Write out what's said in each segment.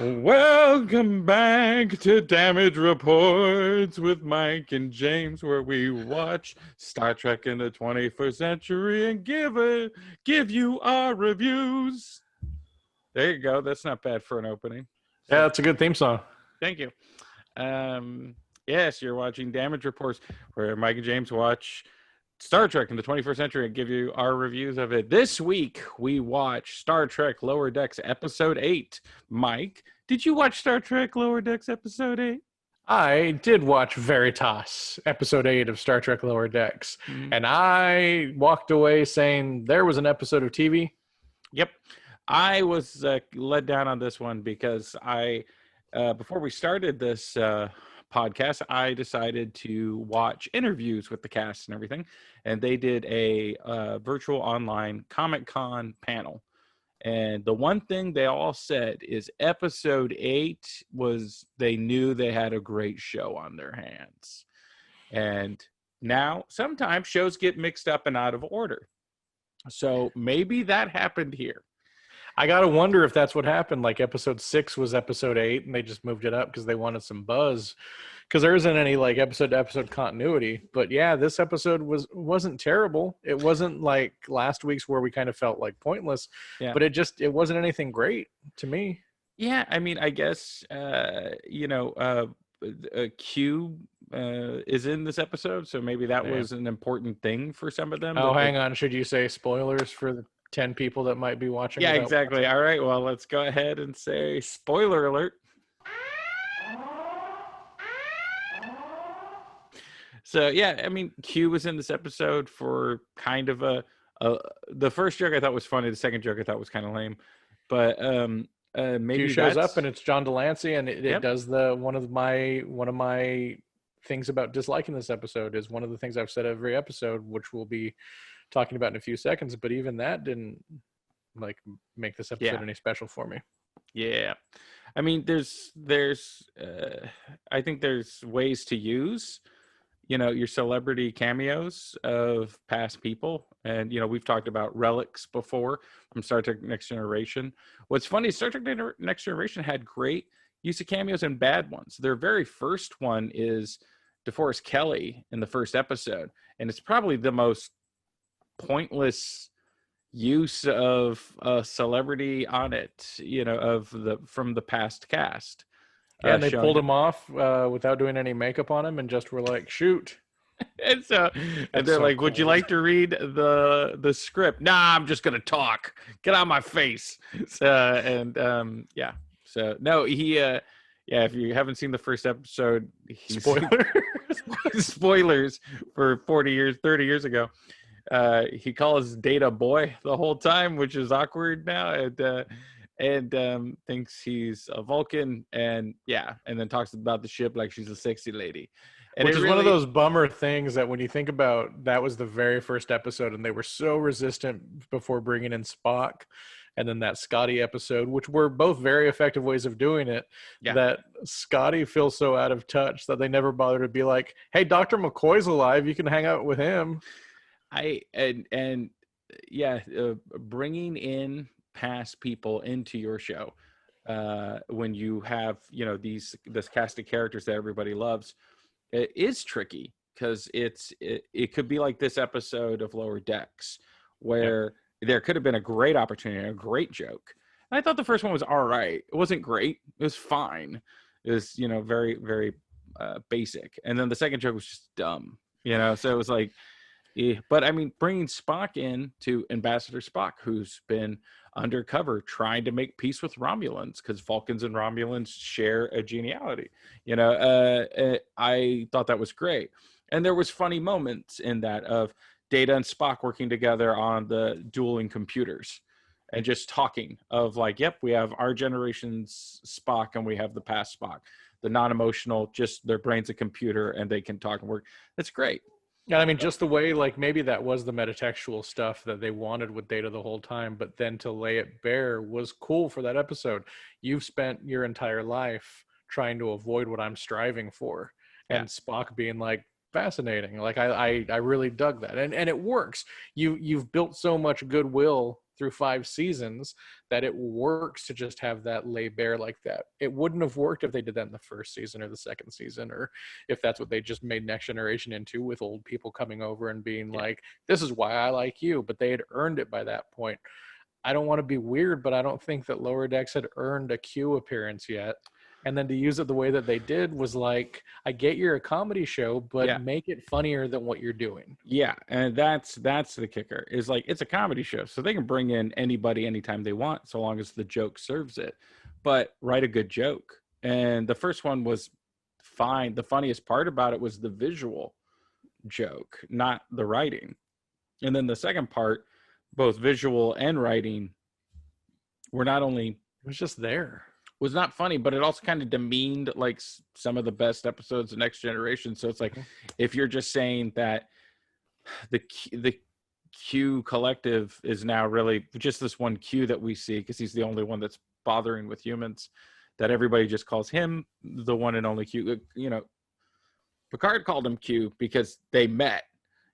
Welcome back to Damage Reports with Mike and James, where we watch Star Trek in the 21st century and give you our reviews. There you go. That's not bad for an opening. Yeah, that's a good theme song. Thank you. Yes, you're watching Damage Reports, where Mike and James watch Star Trek in the 21st century and give you our reviews of it. This week, we watch Star Trek Lower Decks Episode 8. Mike, did you watch Star Trek Lower Decks Episode 8? I did watch Veritas, Episode 8 of Star Trek Lower Decks, and I walked away saying there was an episode of TV. Yep. I was let down on this one because before we started this podcast, I decided to watch interviews with the cast and everything, and they did a virtual online Comic-Con panel. And the one thing they all said is episode 8 was they knew they had a great show on their hands. And now sometimes shows get mixed up and out of order. So maybe that happened here. I got to wonder if that's what happened. Like episode 6 was episode 8 and they just moved it up because they wanted some buzz, because there isn't any like episode to episode continuity. But yeah, this episode wasn't terrible. It wasn't like last week's where we kind of felt like pointless, but it wasn't anything great to me. Yeah. I mean, I guess, Q is in this episode. So maybe that was an important thing for some of them. Oh, hang on. Should you say spoilers for the 10 people that might be watching? Yeah, exactly. All right, well, let's go ahead and say spoiler alert. So yeah, I mean, Q was in this episode for kind of the first joke I thought was funny, the second joke I thought was kind of lame, but maybe Q shows up and it's John Delancey, and it does one of my things about disliking this episode is one of the things I've said every episode, which we'll be talking about in a few seconds, but even that didn't like make this episode any special for me. Yeah, I mean, there's I think there's ways to use your celebrity cameos of past people, and we've talked about relics before from Star Trek Next Generation. What's funny, Star Trek Next Generation had great use of cameos and bad ones. Their very first one is DeForest Kelley in the first episode, and it's probably the most pointless use of a celebrity on it, from the past cast. Yeah, and they pulled him off without doing any makeup on him, and just were like, "Shoot!" And so, and they're like, cool. "Would you like to read the script?" "Nah, I'm just gonna talk. Get out of my face." So, So no, he if you haven't seen the first episode, spoilers for 30 years ago. He calls Data boy the whole time, which is awkward now, and thinks he's a Vulcan, and then talks about the ship like she's a sexy lady. And which is one of those bummer things that when you think about, that was the very first episode, and they were so resistant before bringing in Spock, and then that Scotty episode, which were both very effective ways of doing it, that Scotty feels so out of touch that they never bother to be like, "Hey, Dr. McCoy's alive. You can hang out with him." Bringing in past people into your show when you have this cast of characters that everybody loves, it is tricky, because it could be like this episode of Lower Decks where there could have been a great opportunity, a great joke. And I thought the first one was all right. It wasn't great. It was fine. It was very, very basic. And then the second joke was just dumb. So it was like. Yeah, but I mean, bringing Spock in to Ambassador Spock, who's been undercover trying to make peace with Romulans, because Vulcans and Romulans share a genealogy. I thought that was great, and there was funny moments in that of Data and Spock working together on the dueling computers, and just talking of like, "Yep, we have our generation's Spock, and we have the past Spock, the non-emotional, just their brain's a computer, and they can talk and work." That's great. Yeah, I mean, just the way, like, maybe that was the metatextual stuff that they wanted with Data the whole time, but then to lay it bare was cool for that episode. You've spent your entire life trying to avoid what I'm striving for. And Spock being like, fascinating. Like, I really dug that. And it works. You've built so much goodwill through 5 seasons that it works to just have that lay bare like that. It wouldn't have worked if they did that in the first season or the second season, or if that's what they just made Next Generation into, with old people coming over and being like, this is why I like you, but they had earned it by that point. I don't want to be weird, but I don't think that Lower Decks had earned a Q appearance yet. And then to use it the way that they did was like, I get you're a comedy show, but make it funnier than what you're doing. Yeah, and that's the kicker. Is like, it's a comedy show, so they can bring in anybody anytime they want, so long as the joke serves it. But write a good joke. And the first one was fine. The funniest part about it was the visual joke, not the writing. And then the second part, both visual and writing, were not only, it was just there. Was not funny, but it also kind of demeaned like some of the best episodes of Next Generation. So it's like, if you're just saying that the Q collective is now really just this one Q that we see, because he's the only one that's bothering with humans, that everybody just calls him the one and only Q. You know, Picard called him Q because they met,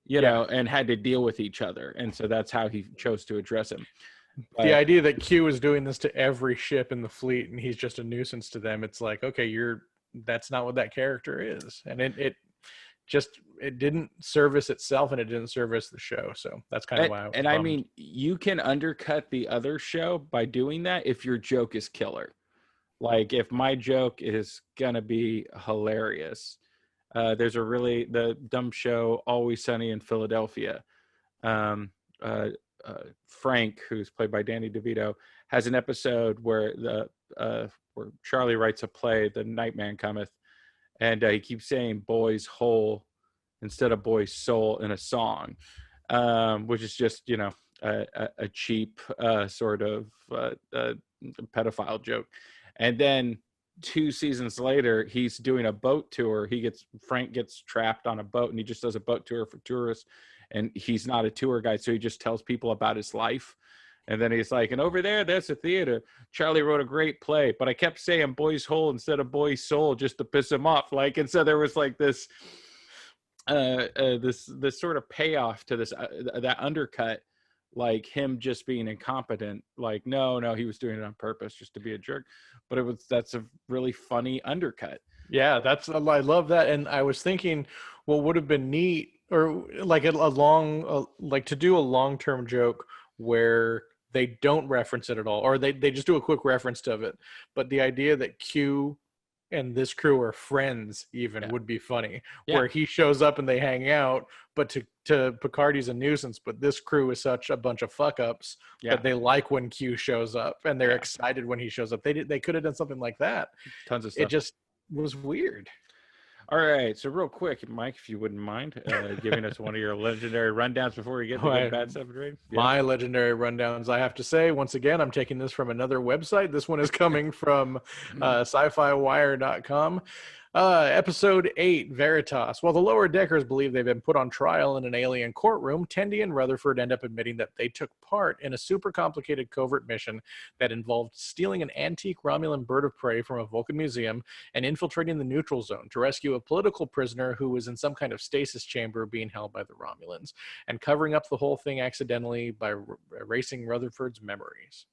you know, and had to deal with each other. And so that's how he chose to address him. The idea that Q is doing this to every ship in the fleet and he's just a nuisance to them, it's like, okay, that's not what that character is. And it didn't service itself, and it didn't service the show. So that's kind of why I was bummed. I mean, you can undercut the other show by doing that if your joke is killer. Like, if my joke is gonna be hilarious, there's the dumb show Always Sunny in Philadelphia. Frank, who's played by Danny DeVito, has an episode where where Charlie writes a play, The Nightman Cometh, and he keeps saying "boy's hole" instead of "boy's soul" in a song, which is just, you know, a cheap sort of pedophile joke. And then 2 seasons later, he's doing a boat tour. Frank gets trapped on a boat, and he just does a boat tour for tourists. And he's not a tour guide, so he just tells people about his life. And then he's like, and over there, that's a theater. Charlie wrote a great play, but I kept saying "boy's hole" instead of "boy's soul" just to piss him off. Like, and so there was like this sort of payoff to this that undercut, like him just being incompetent. Like, no, he was doing it on purpose just to be a jerk. But that's a really funny undercut. Yeah, I love that. And I was thinking, what would have been neat, or like to do a long-term joke where they don't reference it at all, or they just do a quick reference of it. But the idea that Q and this crew are friends would be funny, where he shows up and they hang out, but to Picard, he's a nuisance, but this crew is such a bunch of fuck ups that they like when Q shows up, and they're excited when he shows up. They could have done something like that. Tons of stuff. It just was weird. All right, so real quick, Mike, if you wouldn't mind giving us one of your legendary rundowns before we get to the bad stuff. My legendary rundowns, I have to say, once again, I'm taking this from another website. This one is coming from sci-fi-wire.com. Episode 8, Veritas. While the Lower Deckers believe they've been put on trial in an alien courtroom, Tendi and Rutherford end up admitting that they took part in a super complicated covert mission that involved stealing an antique Romulan bird of prey from a Vulcan museum and infiltrating the neutral zone to rescue a political prisoner who was in some kind of stasis chamber being held by the Romulans, and covering up the whole thing accidentally by erasing Rutherford's memories.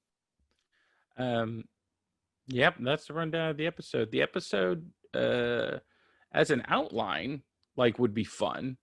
Yep, that's the rundown of the episode. The episode, as an outline, like, would be fun.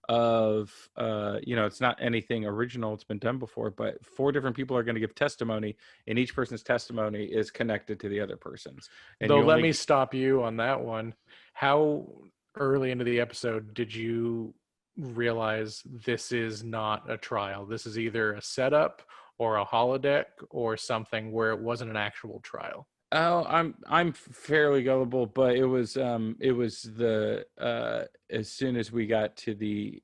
It's not anything original, it's been done before, but 4 different people are going to give testimony, and each person's testimony is connected to the other person's. And let me stop you on that one. How early into the episode did you realize this is not a trial? This is either a setup or a holodeck or something where it wasn't an actual trial? Oh, I'm fairly gullible, but it was the as soon as we got to the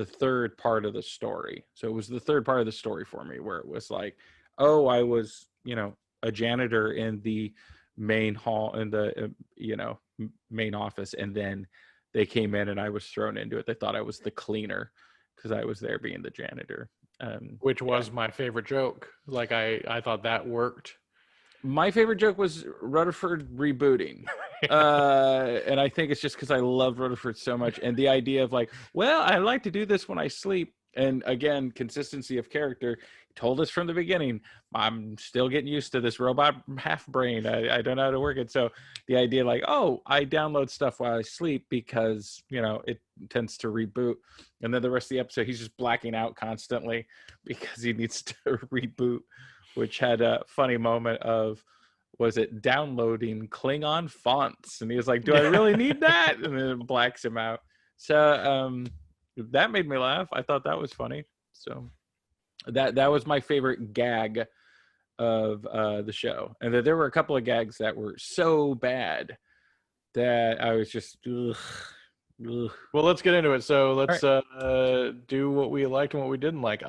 third part of the story. So it was the third part of the story for me, where it was like, oh, I was, a janitor in the main hall, in the main office, and then they came in and I was thrown into it. They thought I was the cleaner because I was there being the janitor. Which was my favorite joke. Like, I thought that worked. My favorite joke was Rutherford rebooting. And I think it's just because I love Rutherford so much. And the idea of like, well, I like to do this when I sleep. And again, consistency of character. Told us from the beginning, I'm still getting used to this robot half brain. I don't know how to work it. So the idea like, oh, I download stuff while I sleep because, it tends to reboot. And then the rest of the episode, he's just blacking out constantly because he needs to reboot, which had a funny moment of, was it downloading Klingon fonts? And he was like, do I really need that? And then it blacks him out. So that made me laugh. I thought that was funny. So that was my favorite gag of the show. And there were a couple of gags that were so bad that I was just ugh. Well, let's get into it. So let's right. do what we liked and what we didn't like.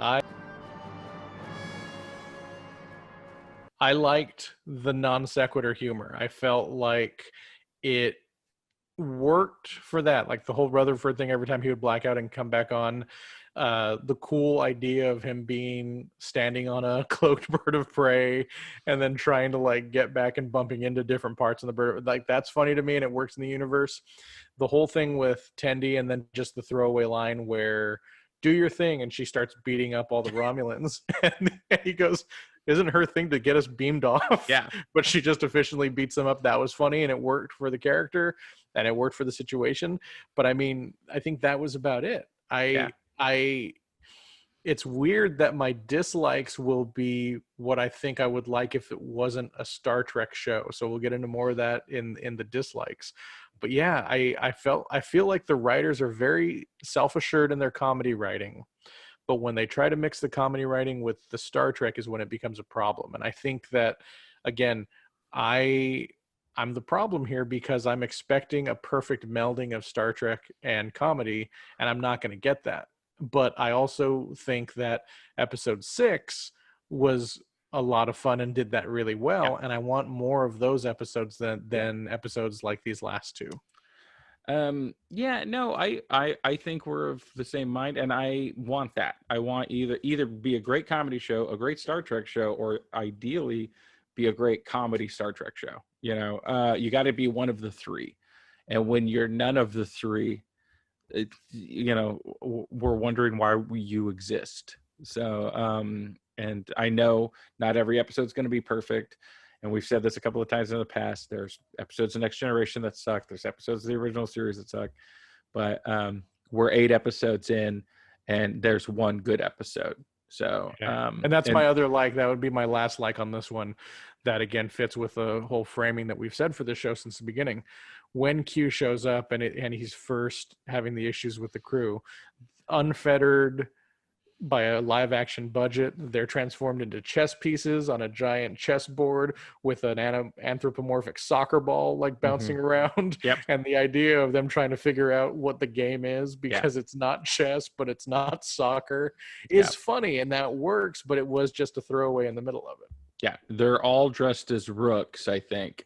I liked the non sequitur humor. I felt like it worked for that, like the whole Rutherford thing. Every time he would black out and come back on, the cool idea of him standing on a cloaked bird of prey and then trying to like get back and bumping into different parts of the bird, like that's funny to me, and it works in the universe. The whole thing with Tendi, and then just the throwaway line where do your thing, and she starts beating up all the Romulans and he goes, isn't her thing to get us beamed off? Yeah. But she just efficiently beats them up. That was funny, and it worked for the character and it worked for the situation. But I mean, I think that was about it. It's weird that my dislikes will be what I think I would like if it wasn't a Star Trek show. So we'll get into more of that in the dislikes. But yeah, I feel like the writers are very self-assured in their comedy writing. But when they try to mix the comedy writing with the Star Trek is when it becomes a problem. And I think that, again, I'm the problem here because I'm expecting a perfect melding of Star Trek and comedy, and I'm not going to get that. But I also think that episode 6 was a lot of fun and did that really well. Yeah. And I want more of those episodes than episodes like these last two. I think we're of the same mind, and I want that. I want either be a great comedy show, a great Star Trek show, or ideally be a great comedy Star Trek show. You got to be one of the three. And when you're none of the three, we're wondering why you exist. So and I know not every episode is going to be perfect. And we've said this a couple of times in the past. There's episodes of Next Generation that suck. There's episodes of the original series that suck. But we're 8 episodes in, and there's one good episode. So, and that's my other like. That would be my last like on this one. That again fits with the whole framing that we've said for the show since the beginning. When Q shows up and he's first having the issues with the crew, unfettered by a live action budget, they're transformed into chess pieces on a giant chessboard with an anthropomorphic soccer ball like bouncing around. Yep. And the idea of them trying to figure out what the game is because it's not chess, but it's not soccer is funny, and that works, but it was just a throwaway in the middle of it. Yeah. They're all dressed as rooks, I think.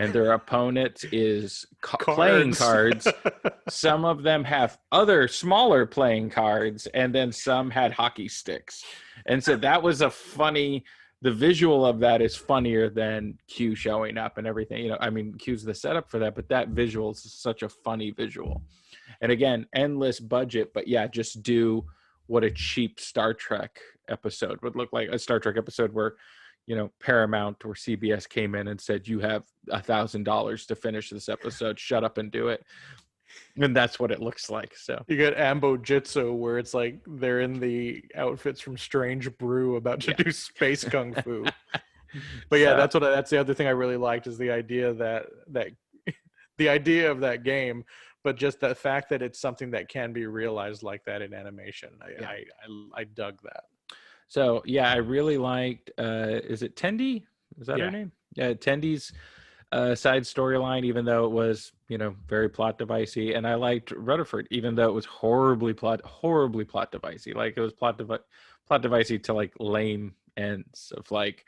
And their opponent is playing cards. Some of them have other smaller playing cards, and then some had hockey sticks. And so that was the visual of that is funnier than Q showing up and everything. Q's the setup for that, but that visual is such a funny visual. And again, endless budget, but yeah, just do what a cheap Star Trek episode would look like. A Star Trek episode where Paramount or CBS came in and said, you have $1,000 to finish this episode. Shut up and do it. And that's what it looks like. So you get Ambo Jitsu, where it's like they're in the outfits from Strange Brew about to do space kung fu. But yeah, that's the other thing I really liked is the idea that the idea of that game, but just the fact that it's something that can be realized like that in animation. I dug that. So yeah, I really liked. Is it Tendi? Is that her name? Yeah, Tendi's side storyline, even though it was very plot devicey, and I liked Rutherford, even though it was horribly plot devicey. Like it was plot devicey to like lame ends of like,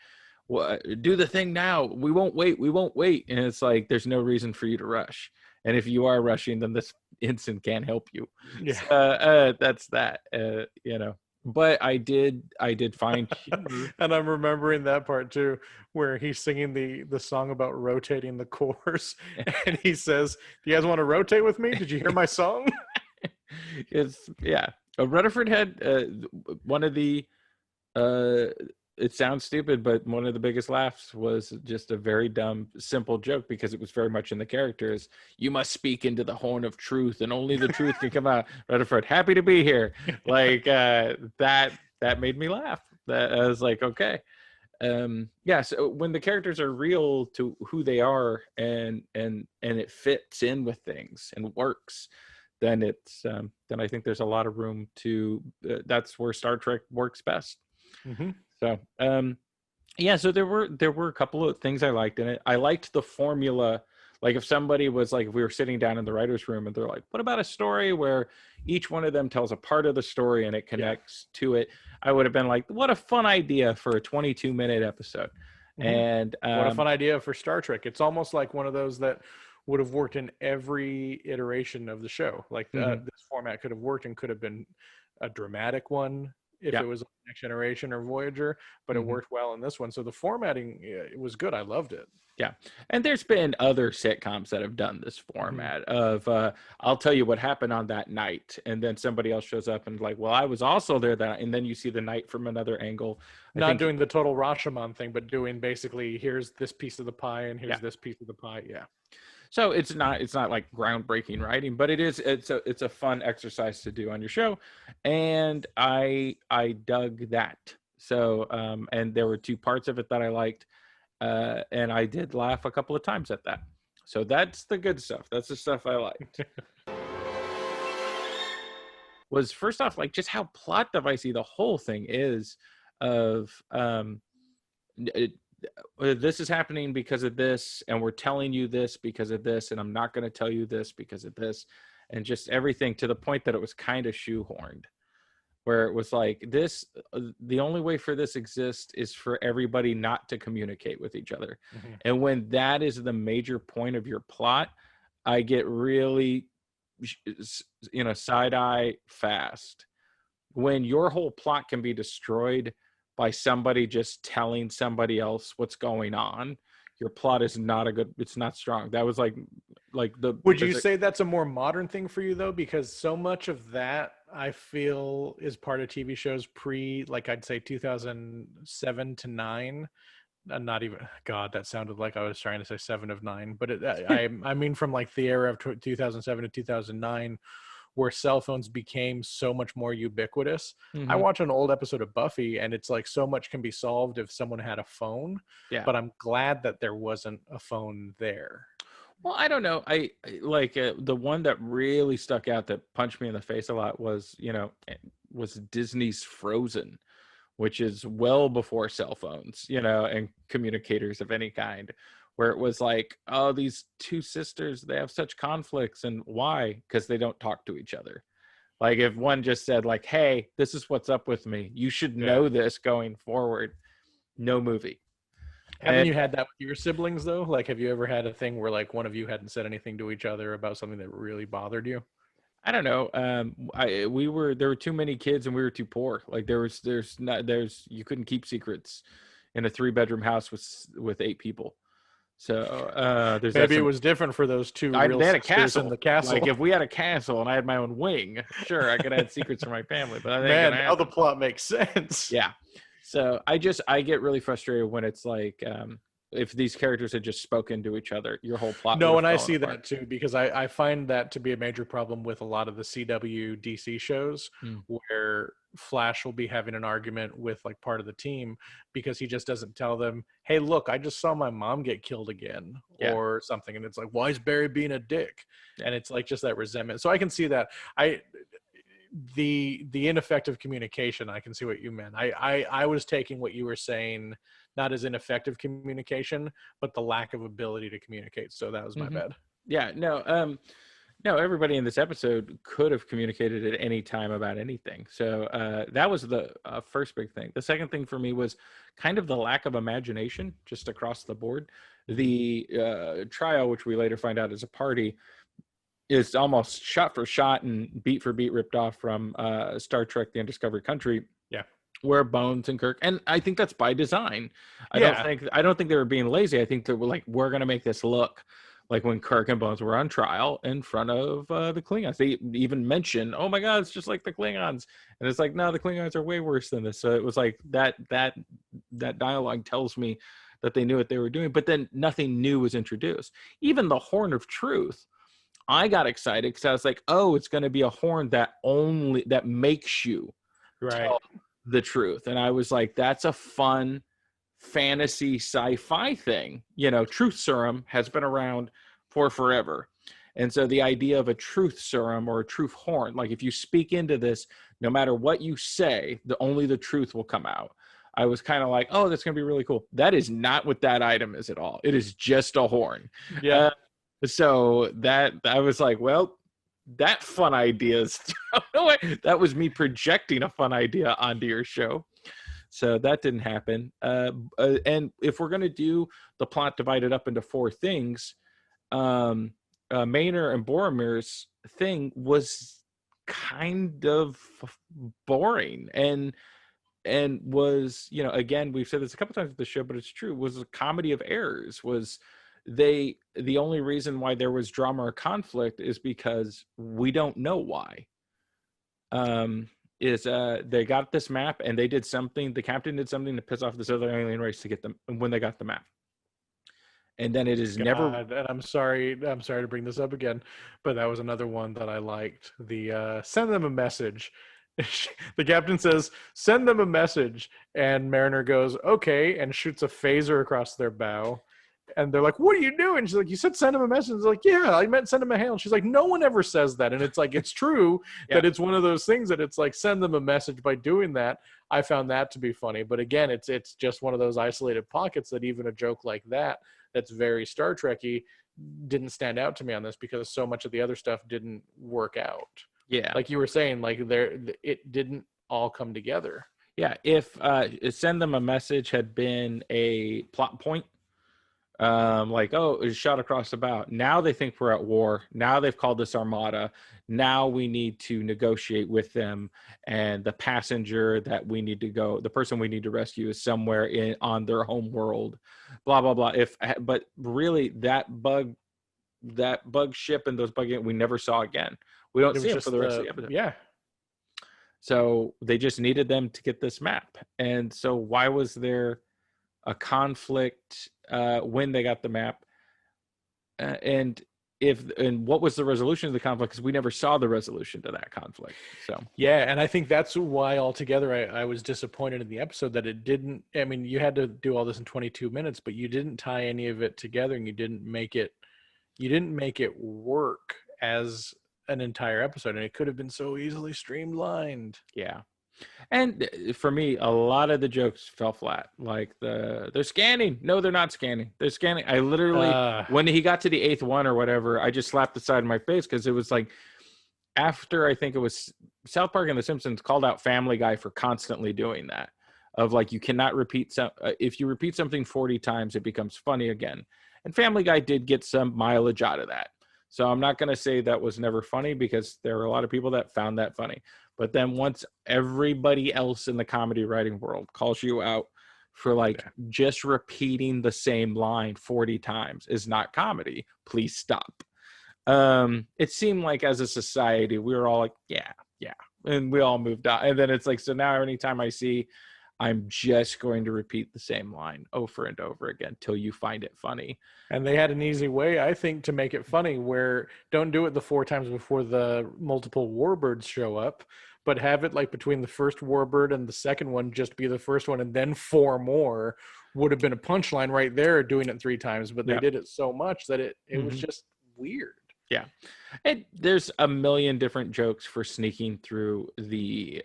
do the thing now. We won't wait. And it's like there's no reason for you to rush. And if you are rushing, then this instant can't help you. Yeah, that's that. But I did find humor. And I'm remembering that part too, where he's singing the song about rotating the course, and he says, "Do you guys want to rotate with me? Did you hear my song?" Rutherford had one of the it sounds stupid, but one of the biggest laughs was just a very dumb, simple joke because it was very much in the characters. You must speak into the horn of truth, and only the truth can come out. Rutherford, happy to be here. Like that made me laugh. That I was like, okay, yeah. So when the characters are real to who they are, and it fits in with things and works, then it's then I think there's a lot of room to. That's where Star Trek works best. Mm-hmm. So, yeah, so there were a couple of things I liked in it. I liked the formula. Like if somebody was like, if we were sitting down in the writer's room and they're like, what about a story where each one of them tells a part of the story and it connects to it? I would have been like, what a fun idea for a 22-minute episode. Mm-hmm. And what a fun idea for Star Trek. It's almost like one of those that would have worked in every iteration of the show. Like this format could have worked and could have been a dramatic one if it was Next Generation or Voyager, but it worked well in this one. So the formatting, it was good. I loved it. Yeah. And there's been other sitcoms that have done this format of I'll tell you what happened on that night, and then somebody else shows up and like, well, I was also there that, and then you see the night from another angle. Not doing the total Rashomon thing, but doing basically here's this piece of the pie and here's this piece of the pie. Yeah. So it's not like groundbreaking writing, but it's a fun exercise to do on your show, and I dug that. So and there were two parts of it that I liked, and I did laugh a couple of times at that. So that's the good stuff. That's the stuff I liked. Was first off like just how plot devicey the whole thing is. Of this is happening because of this, and we're telling you this because of this, and I'm not going to tell you this because of this, and just everything to the point that it was kind of shoehorned, where it was like this, the only way for this exists is for everybody not to communicate with each other. And when that is the major point of your plot, I get really side eye fast when your whole plot can be destroyed by somebody just telling somebody else what's going on. Your plot is not it's not strong. That was like would you say that's a more modern thing for you though? Because so much of that I feel is part of TV shows like I'd say 2007 to 9. Not even, God, that sounded like I was trying to say 7 of 9, but I mean from like the era of 2007 to 2009, where cell phones became so much more ubiquitous. I watch an old episode of Buffy and it's like so much can be solved if someone had a phone, but I'm glad that there wasn't a phone there. Well, I don't know. I like the one that really stuck out that punched me in the face a lot was Disney's Frozen, which is well before cell phones, and communicators of any kind. Where it was like, oh, these two sisters, they have such conflicts. And why? Because they don't talk to each other. Like if one just said like, hey, this is what's up with me, you should know this going forward. No movie. Haven't you had that with your siblings though? Like, have you ever had a thing where like one of you hadn't said anything to each other about something that really bothered you? I don't know. There were too many kids and we were too poor. Like you couldn't keep secrets in a 3-bedroom house with 8 people. So maybe it was different for those two real they had a sisters castle. in the castle. Like if we had a castle and I had my own wing, sure, I could have secrets from my family. But I think now the plot makes sense. Yeah. So I get really frustrated when it's like if these characters had just spoken to each other, your whole plot. No, and I see that too, because I find that to be a major problem with a lot of the CW DC shows where Flash will be having an argument with like part of the team because he just doesn't tell them, hey, look, I just saw my mom get killed again or something. And it's like, why is Barry being a dick? And it's like just that resentment. So I can see that. The ineffective communication, I can see what you meant. I was taking what you were saying not as ineffective communication, but the lack of ability to communicate. So that was my bad. Yeah, no, everybody in this episode could have communicated at any time about anything. So that was the first big thing. The second thing for me was kind of the lack of imagination just across the board. The trial, which we later find out is a party, is almost shot for shot and beat for beat ripped off from Star Trek: The Undiscovered Country. Yeah, where Bones and Kirk, and I think that's by design. I don't think they were being lazy. I think they were like, we're gonna make this look like when Kirk and Bones were on trial in front of the Klingons. They even mention, oh my God, it's just like the Klingons. And it's like, no, the Klingons are way worse than this. So it was like that dialogue tells me that they knew what they were doing, but then nothing new was introduced. Even the Horn of Truth, I got excited because I was like, oh, it's going to be a horn that makes you tell the truth. And I was like, that's a fun fantasy sci-fi thing. Truth serum has been around for forever. And so the idea of a truth serum or a truth horn, like if you speak into this, no matter what you say, only the truth will come out. I was kind of like, oh, that's going to be really cool. That is not what that item is at all. It is just a horn. Yeah. So that I was like, well, that fun idea is that was me projecting a fun idea onto your show. So that didn't happen. And if we're going to do the plot divided up into 4 things, Maynor and Boromir's thing was kind of boring and was, again, we've said this a couple times with the show, but it's true, was a comedy of errors. The only reason why there was drama or conflict is because we don't know why. They got this map and they did something, the captain did something to piss off this other alien race to get them when they got the map. And then it is never. And I'm sorry to bring this up again, but that was another one that I liked. The send them a message. The captain says, send them a message. And Mariner goes, okay, and shoots a phaser across their bow. And they're like, what are you doing? She's like, you said send him a message. It's like, yeah, I meant send him a hail. She's like, no one ever says that. And it's like, it's true that it's one of those things that it's like, send them a message by doing that. I found that to be funny. But again, it's just one of those isolated pockets that even a joke like that's very Star Trek-y didn't stand out to me on this because so much of the other stuff didn't work out. Yeah. Like you were saying, like it didn't all come together. Yeah. If send them a message had been a plot point, like, oh, it was shot across the bow. Now they think we're at war. Now they've called this armada. Now we need to negotiate with them. And the passenger that we need to go, the person we need to rescue is somewhere on their home world, blah, blah, blah. But really that bug ship and those we never saw again. We don't see it for the rest of the episode. Yeah. So they just needed them to get this map. And so why was there a conflict when they got the map? And what was the resolution of the conflict? Because we never saw the resolution to that conflict. So yeah, and I think that's why altogether I was disappointed in the episode that it didn't. I mean, you had to do all this in 22 minutes, but you didn't tie any of it together, and you didn't make it work as an entire episode, and it could have been so easily streamlined. Yeah. And for me, a lot of the jokes fell flat. Like they're scanning. No, they're not scanning. They're scanning. I literally, when he got to the 8th one or whatever, I just slapped the side of my face because it was like after I think it was South Park and The Simpsons called out Family Guy for constantly doing that. Of like, you cannot repeat if you repeat something 40 times, it becomes funny again. And Family Guy did get some mileage out of that. So I'm not going to say that was never funny because there were a lot of people that found that funny. But then once everybody else in the comedy writing world calls you out for like just repeating the same line 40 times is not comedy, please stop. It seemed like as a society, we were all like, yeah. And we all moved on. And then it's like, so now anytime I see, I'm just going to repeat the same line over and over again till you find it funny. And they had an easy way, I think, to make it funny where don't do it the 4 times before the multiple warbirds show up, but have it like between the first warbird and the second one, just be the first one and then 4 more would have been a punchline right there doing it 3 times. But they did it so much that it was just weird. Yeah. And there's a million different jokes for sneaking through the,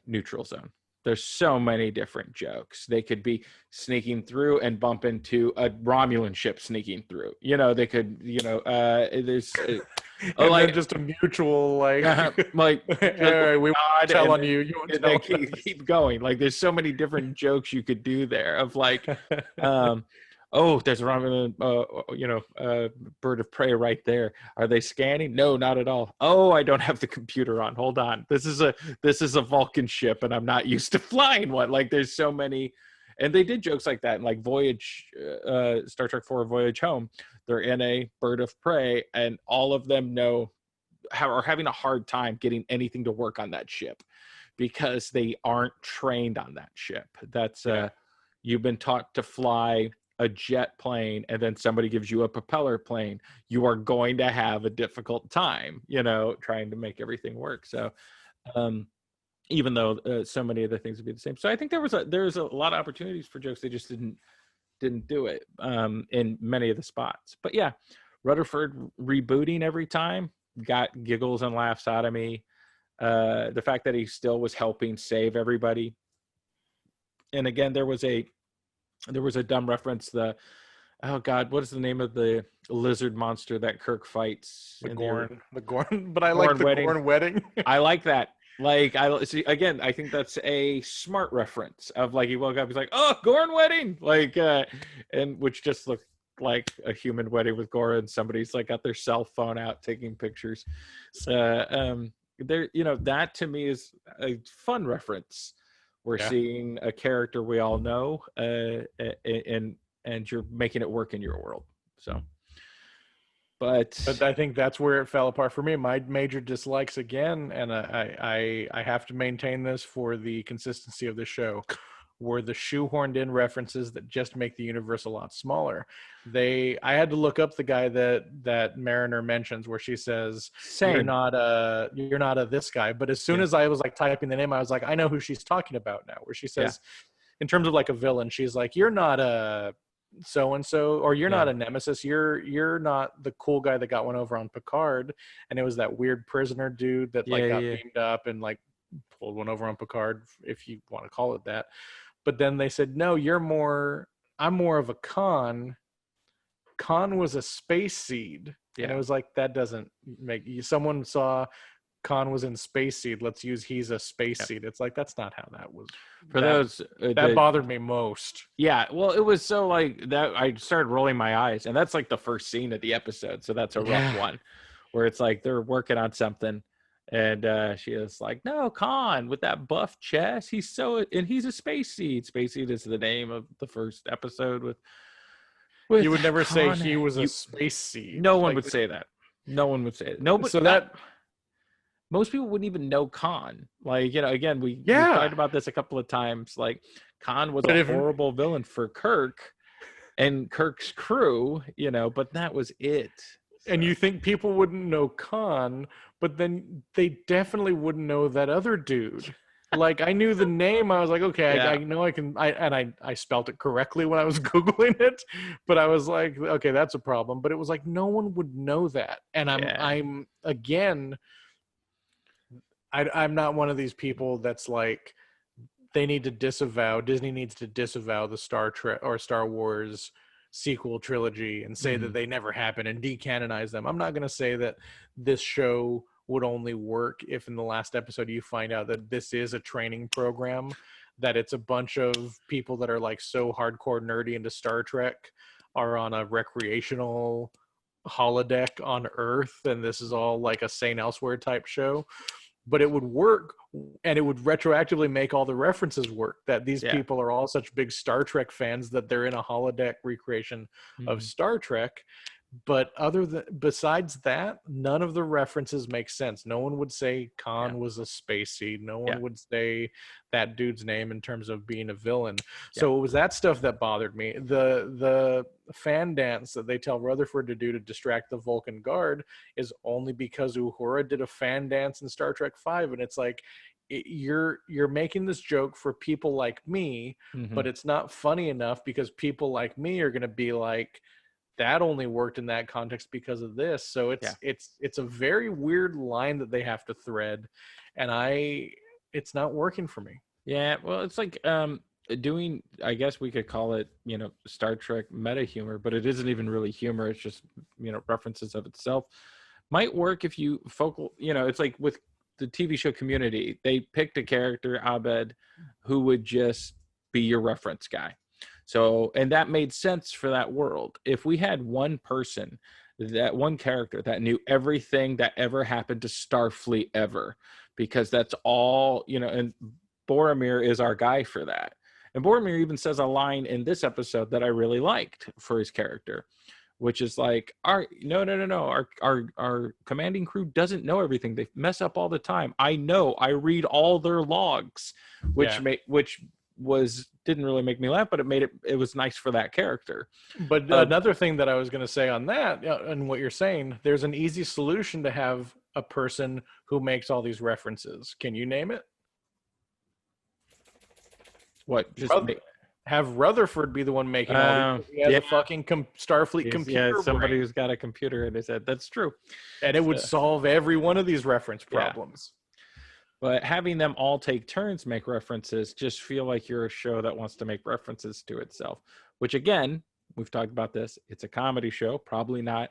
neutral zone. There's so many different jokes. They could be sneaking through and bump into a Romulan ship sneaking through. They could, there's like just a mutual like hey, we won't tell on you. You won't tell keep going. Like there's so many different jokes you could do there of like, oh, there's a Romulan, bird of prey right there. Are they scanning? No, not at all. Oh, I don't have the computer on. Hold on. This is a Vulcan ship, and I'm not used to flying one. Like, there's so many, And they did jokes like that, like Voyage, Star Trek 4 Voyage Home. They're in a bird of prey, and all of them are having a hard time getting anything to work on that ship because they aren't trained on that ship. That's you've been taught to fly a jet plane, and then somebody gives you a propeller plane. You are going to have a difficult time, trying to make everything work. So even though so many of the things would be the same. So I think there's a lot of opportunities for jokes. They just didn't do it in many of the spots. But yeah, Rutherford rebooting every time got giggles and laughs out of me. The fact that he still was helping save everybody. And again, there was a dumb reference. Oh God, what is the name of the lizard monster that Kirk fights? The Gorn. But I like the Gorn wedding. I like that. Like, I see, again, I think that's a smart reference of, like, he woke up, he's like, oh, Gorn wedding, like, and which just looked like a human wedding with Gorn. Somebody's like got their cell phone out taking pictures. There, that to me is a fun reference. We're seeing a character we all know, and you're making it work in your world. So. But I think that's where it fell apart for me. My major dislikes, again, and I have to maintain this for the consistency of the show, were the shoehorned in references that just make the universe a lot smaller. I had to look up the guy that Mariner mentions, where she says, "You're not a this guy." But as soon as I was like typing the name, I was like, I know who she's talking about now. Where she says, in terms of like a villain, she's like, "You're not a so and so, or you're not a nemesis. You're not the cool guy that got one over on Picard." And it was that weird prisoner dude that got beamed up and like pulled one over on Picard, if you want to call it that. But then they said, no, I'm more of a Khan. Khan was a space seed. And it was like, that doesn't make someone saw Khan was in Space Seed. Let's use he's a space seed. It's like, that's not how that was. That bothered me most. Yeah, well, it was so like that. I started rolling my eyes, and that's like the first scene of the episode. So that's a rough one, where it's like they're working on something, and she is like, "No, Khan with that buff chest. He's a space seed. Space Seed is the name of the first episode with you would never Khan. Say he was a space seed. No one would say that. No one would say it. No, but so most people wouldn't even know Khan. Like, again, we talked about this a couple of times. Like, Khan was a horrible villain for Kirk and Kirk's crew, but that was it. So. And you think people wouldn't know Khan, but then they definitely wouldn't know that other dude. Like, I knew the name. I was like, okay, I know I can. I spelt it correctly when I was Googling it, but I was like, okay, that's a problem. But it was like, no one would know that. And I'm again, I'm not one of these people that's like, Disney needs to disavow the Star Trek or Star Wars sequel trilogy and say that they never happened and decanonize them. I'm not going to say that this show would only work if in the last episode you find out that this is a training program, that it's a bunch of people that are like so hardcore nerdy into Star Trek are on a recreational holodeck on Earth, and this is all like a St. Elsewhere type show. But it would work, and it would retroactively make all the references work, that these people are all such big Star Trek fans that they're in a holodeck recreation of Star Trek. But besides that, none of the references make sense. No one would say Khan was a space seed. No one would say that dude's name in terms of being a villain. So it was that stuff that bothered me. The fan dance that they tell Rutherford to do to distract the Vulcan guard is only because Uhura did a fan dance in Star Trek V, and it's like, you're making this joke for people like me, but it's not funny enough because people like me are going to be like, that only worked in that context because of this. So it's a very weird line that they have to thread, and it's not working for me. Yeah, well, it's like doing, I guess we could call it, Star Trek meta humor, but it isn't even really humor. It's just, references of itself. Might work if you it's like with the TV show Community, they picked a character, Abed, who would just be your reference guy. So, and that made sense for that world. If we had one person, that one character that knew everything that ever happened to Starfleet ever, because that's all, and Boromir is our guy for that. And Boromir even says a line in this episode that I really liked for his character, which is like, our commanding crew doesn't know everything. They mess up all the time. I know. I read all their logs, which didn't really make me laugh, but it was nice for that character. But another thing that I was going to say on that, and what you're saying, there's an easy solution to have a person who makes all these references. Can you name it? What? Just have Rutherford be the one making all these. He has a fucking Starfleet computer. Yeah, somebody brain. who's got a computer in his head. That's true. And it would solve every one of these reference problems. But having them all take turns make references just feel like you're a show that wants to make references to itself, which again, we've talked about this. It's a comedy show, probably not.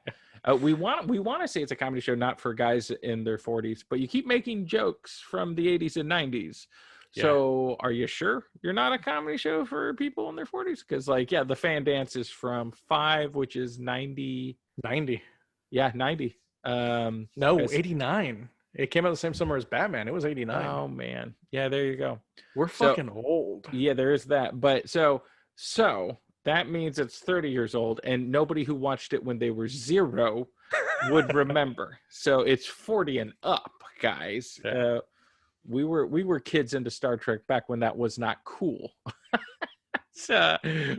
We want to say it's a comedy show, not for guys in their 40s, but you keep making jokes from the 80s and 90s. So are you sure you're not a comedy show for people in their 40s? Because the fan dance is from 5, which is 90. 90. Yeah, 90. No, 89. It came out the same summer as Batman. It was 89. Oh man. Yeah, there you go. We're fucking old. Yeah, there is that. But so that means it's 30 years old, and nobody who watched it when they were 0 would remember. So it's 40 and up, guys. Yeah. We were kids into Star Trek back when that was not cool. So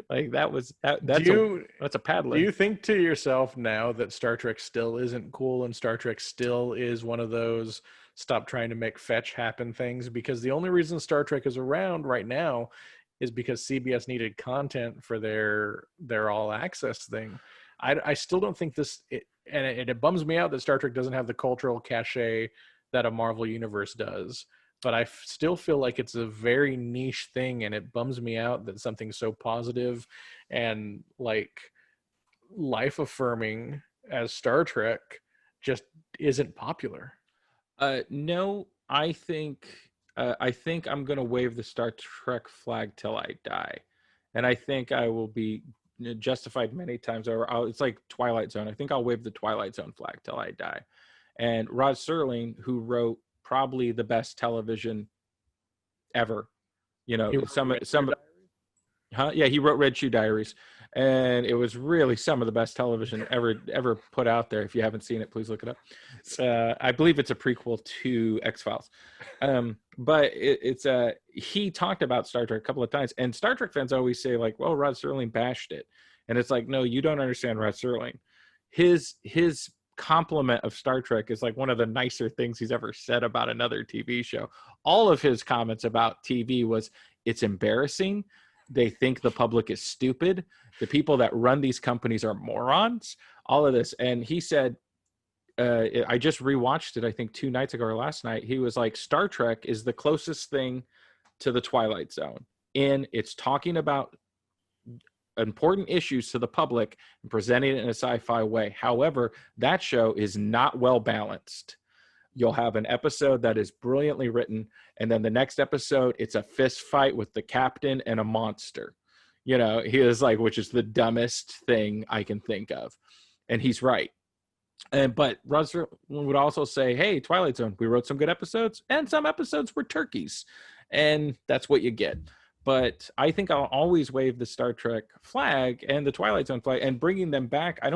that's a paddling. Do you think to yourself now that Star Trek still isn't cool and Star Trek still is one of those stop trying to make fetch happen things? Because the only reason Star Trek is around right now is because CBS needed content for their all access thing. I still don't think it bums me out that Star Trek doesn't have the cultural cachet that a Marvel universe does. But I still feel like it's a very niche thing, and it bums me out that something so positive and life affirming as Star Trek just isn't popular. No, I think I'm going to wave the Star Trek flag till I die. And I think I will be justified many times over. It's like Twilight Zone. I think I'll wave the Twilight Zone flag till I die. And Rod Serling, who wrote probably the best television ever, he wrote Red Shoe Diaries, and it was really some of the best television ever put out there. If you haven't seen it, please look it up. I believe it's a prequel to X-Files. But he talked about Star Trek a couple of times, and Star Trek fans always say well, Rod Serling bashed it. And it's no, you don't understand Rod Serling. His compliment of Star Trek is one of the nicer things he's ever said about another TV show. All of his comments about TV was, it's embarrassing. They think the public is stupid. The people that run these companies are morons. All of this. And he said, I just rewatched it, I think 2 nights ago or last night. He was like, Star Trek is the closest thing to the Twilight Zone. And it's talking about important issues to the public and presenting it in a sci-fi way. However, that show is not well balanced. You'll have an episode that is brilliantly written, and then the next episode, it's a fist fight with the captain and a monster. He is which is the dumbest thing I can think of. And he's right. But Rod Serling would also say, hey, Twilight Zone, we wrote some good episodes, and some episodes were turkeys. And that's what you get. But I think I'll always wave the Star Trek flag and the Twilight Zone flag and bringing them back. I'm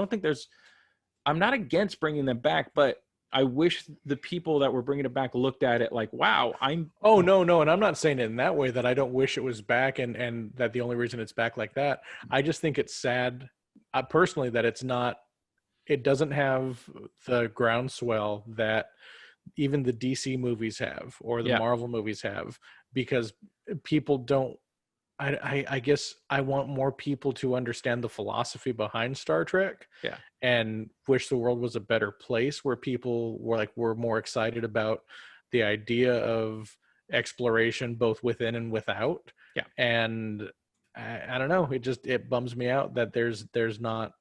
not against bringing them back, but I wish the people that were bringing it back looked at it wow, Oh, no. And I'm not saying it in that way that I don't wish it was back and that the only reason it's back like that. I just think it's sad personally that it doesn't have the groundswell that even the DC movies have or the Marvel movies have, because people don't. I guess I want more people to understand the philosophy behind Star Trek, and wish the world was a better place where people were more excited about the idea of exploration both within and without. And I don't know, it bums me out that there's not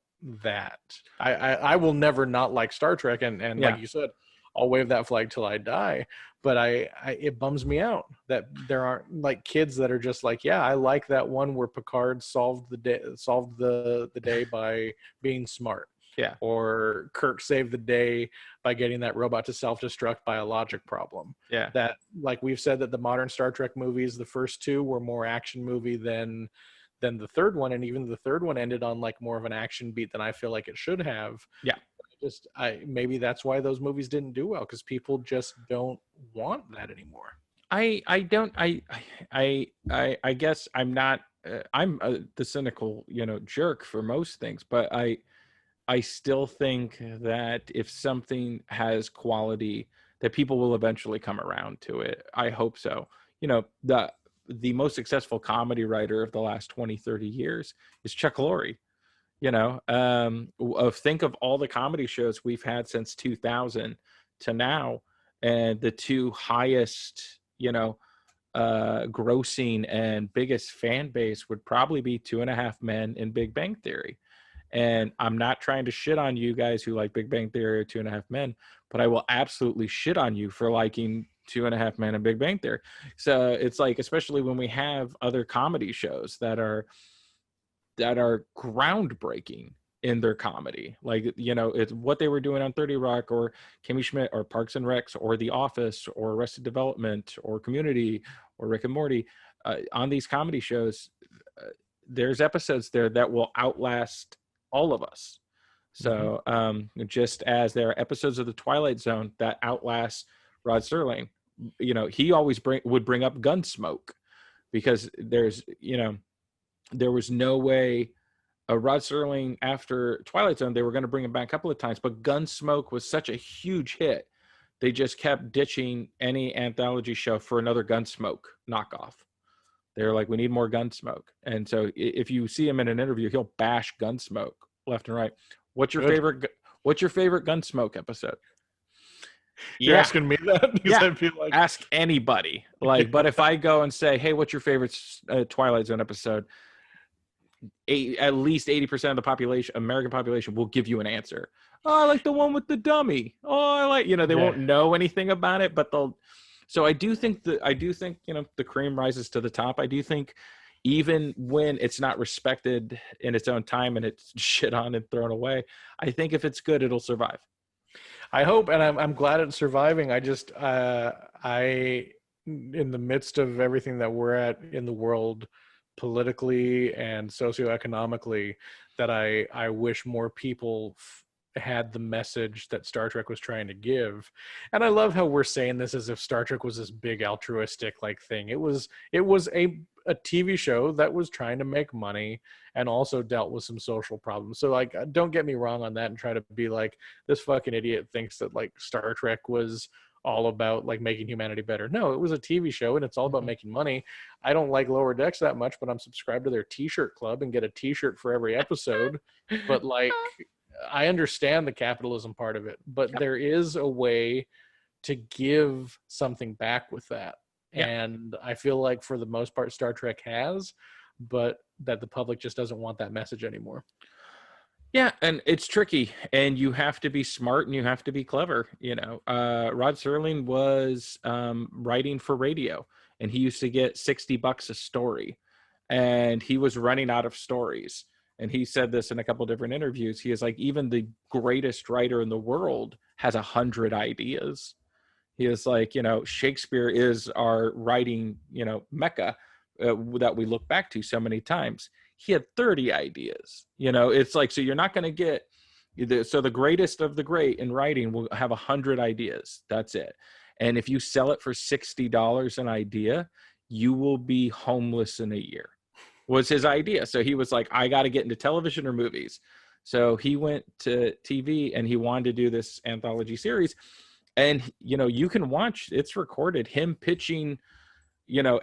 that. I will never not like Star Trek, and like you said, I'll wave that flag till I die. But it bums me out that there aren't kids that are just I like that one where Picard solved the day by being smart. Yeah. or Kirk saved the day by getting that robot to self-destruct by a logic problem. Yeah. That, like we've said, that the modern Star Trek movies, the first two were more action movie than the third one, and even the third one ended on like more of an action beat than I feel like it should have. Yeah. I maybe that's why those movies didn't do well, because people just don't want that anymore. I don't I guess I'm not I'm the cynical, jerk for most things, but I still think that if something has quality, that people will eventually come around to it. I hope so. The most successful comedy writer of the last 20, 30 years is Chuck Lorre. Think of all the comedy shows we've had since 2000 to now, and the two highest, grossing and biggest fan base would probably be Two and a Half Men and Big Bang Theory. And I'm not trying to shit on you guys who like Big Bang Theory or Two and a Half Men, but I will absolutely shit on you for liking Two and a Half Men and Big Bang Theory. So it's like, especially when we have other comedy shows that are groundbreaking in their comedy, like, it's what they were doing on 30 Rock or Kimmy Schmidt or Parks and Recs or The Office or Arrested Development or Community or Rick and Morty. On these comedy shows, there's episodes there that will outlast all of us. So just as there are episodes of The Twilight Zone that outlast Rod Serling, he always would bring up Gunsmoke, because there was no way Rod Serling, after Twilight Zone, they were going to bring him back a couple of times, but Gunsmoke was such a huge hit, they just kept ditching any anthology show for another Gunsmoke knockoff. They're like, we need more Gunsmoke. And so if you see him in an interview, he'll bash Gunsmoke left and right. What's your favorite Gunsmoke episode? You're asking me that? Yeah. I feel like... Ask anybody. But if I go and say, hey, what's your favorite Twilight Zone episode? At least 80% of the American population will give you an answer. Oh, I like the one with the dummy. Oh, I like, they won't know anything about it, but they'll. So I do think the cream rises to the top. I do think even when it's not respected in its own time and it's shit on and thrown away, I think if it's good, it'll survive. I hope, and I'm glad it's surviving. I just in the midst of everything that we're at in the world, politically and socioeconomically, that I wish more people had the message that Star Trek was trying to give. And I love how we're saying this as if Star Trek was this big altruistic like thing. It was a TV show that was trying to make money and also dealt with some social problems. So like, don't get me wrong on that and try to be like, this fucking idiot thinks that like Star Trek was all about like making humanity better. No, it was a TV show and it's all about making money. I don't like Lower Decks that much, but I'm subscribed to their t-shirt club and get a t-shirt for every episode. But like, I understand the capitalism part of it, but there is a way to give something back with that. And I feel like for the most part, Star Trek has, but that the public just doesn't want that message anymore. Yeah, and it's tricky, and you have to be smart and you have to be clever. Rod Serling was writing for radio, and he used to get $60 a story, and he was running out of stories. And he said this in a couple of different interviews. He is like, even the greatest writer in the world has 100 ideas. He is like, Shakespeare is our writing, mecca that we look back to so many times. He had 30 ideas. It's like, so you're not going to get, so the greatest of the great in writing will have 100 ideas. That's it. And if you sell it for $60 an idea, you will be homeless in a year, was his idea. So he was like, I got to get into television or movies. So he went to TV and he wanted to do this anthology series. And, you can watch, it's recorded, him pitching,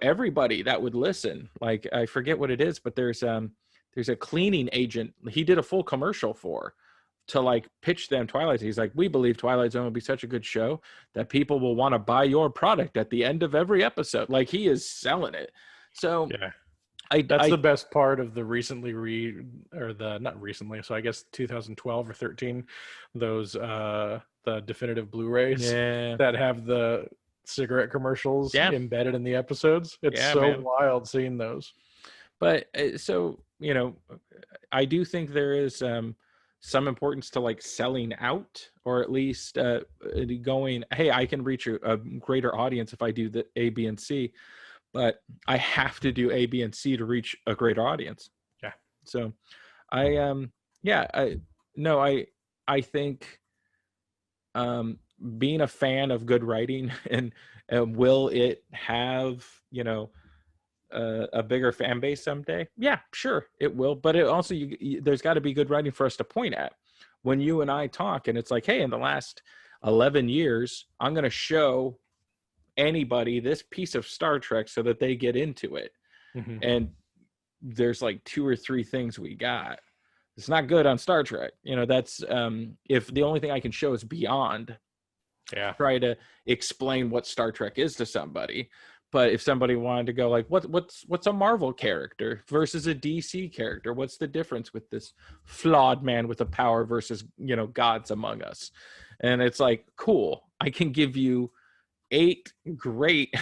everybody that would listen. Like, I forget what it is, but there's a cleaning agent he did a full commercial for to like pitch them Twilight Zone. He's like, we believe Twilight Zone will be such a good show that people will want to buy your product at the end of every episode. Like, he is selling it. So yeah. That's the best part of the not recently, so I guess 2012 or 13, those the definitive Blu-rays that have the cigarette commercials embedded in the episodes. It's wild seeing those. But so I do think there is some importance to like selling out, or at least going, hey, I can reach a greater audience if I do the A, B, and C, but I have to do A, B, and C to reach a greater audience. Yeah. So I yeah, I no, I think being a fan of good writing and will it have, you know, a bigger fan base someday? Yeah, sure, it will. But it also, there's got to be good writing for us to point at. When you and I talk, and it's like, hey, in the last 11 years, I'm going to show anybody this piece of Star Trek so that they get into it. Mm-hmm. And there's like 2 or 3 things we got. It's not good on Star Trek. You know, that's if the only thing I can show is Beyond, Yeah. try to explain what Star Trek is to somebody. But if somebody wanted to go like, what's a Marvel character versus a DC character? What's the difference with this flawed man with a power versus, you know, gods among us? And it's like, cool, I can give you 8 great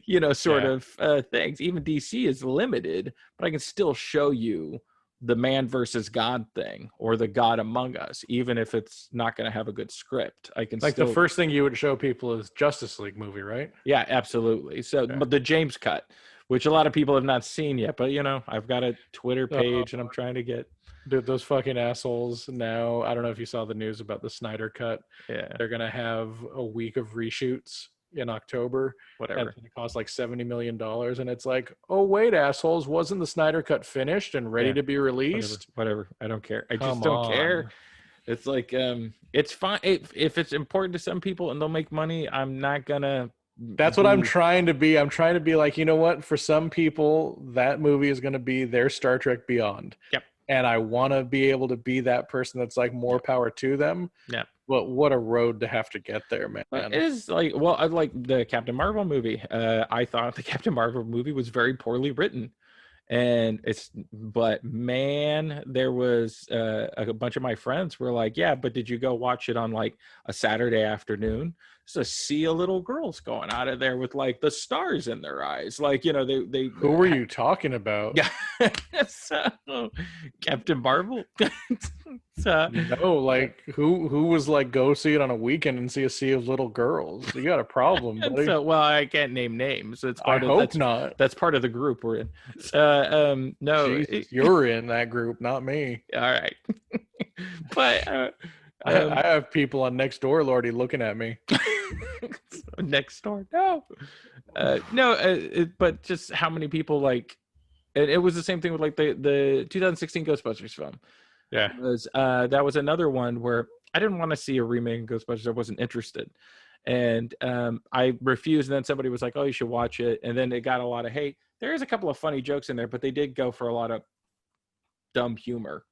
you know, sort of things. Even DC is limited, but I can still show you the man versus God thing, or the God among us, even if it's not going to have a good script. I can Like still, the first thing you would show people is Justice League movie, right? yeah, absolutely. So, Yeah. but the James cut, which a lot of people have not seen yet, but you know, I've got a Twitter page and I'm trying to get, Dude, those fucking assholes now. I don't know if you saw the news about the Snyder Cut. yeah, They're going to have a week of reshoots in October. And whatever. it's going to cost like $70 million. And it's like, oh, wait, assholes. Wasn't the Snyder Cut finished and ready Yeah, to be released? Whatever. I don't care. I just Come don't on. care. It's like, it's fine if it's important to some people and they'll make money. I'm not gonna. That's what I'm trying to be. I'm trying to be like, you know what? For some people, that movie is going to be their Star Trek Beyond. Yep. And I want to be able to be that person that's like, more power to them. Yeah. But what a road to have to get there, man. It is like, well, I like the Captain Marvel movie. I thought the Captain Marvel movie was very poorly written, and but man, there was a bunch of my friends were like, yeah, but did you go watch it on like a Saturday afternoon? So see a little girls going out of there with like the stars in their eyes, like, you know, they Who were you talking about? Yeah. So Captain Marvel. So, No, like who was like, go see it on a weekend and see a sea of little girls? You got a problem, buddy. so, well, I can't name names. It's I part of hope not. That's part of the group we're in. No, Jesus, you're in that group, not me. all right. But I have people on Nextdoor already looking at me. next door, no, but just how many people like, and it was the same thing with like the 2016 Ghostbusters film. Yeah. That was another one where I didn't want to see a remake of Ghostbusters. I wasn't interested. And I refused. And then somebody was like, oh, you should watch it. And then it got a lot of hate. There is a couple of funny jokes in there, but they did go for a lot of dumb humor,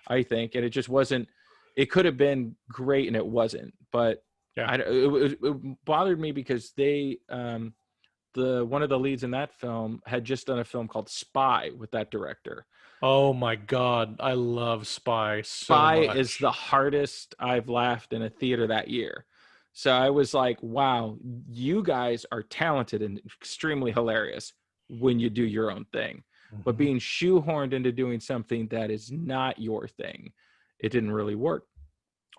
I think. And it just wasn't, it could have been great and it wasn't. But Yeah. it bothered me because they, one of the leads in that film had just done a film called Spy with that director. Oh my God. I love Spy so Spy much. is the hardest I've laughed in a theater that year. So I was like, wow, you guys are talented and extremely hilarious when you do your own thing. But being shoehorned into doing something that is not your thing, it didn't really work.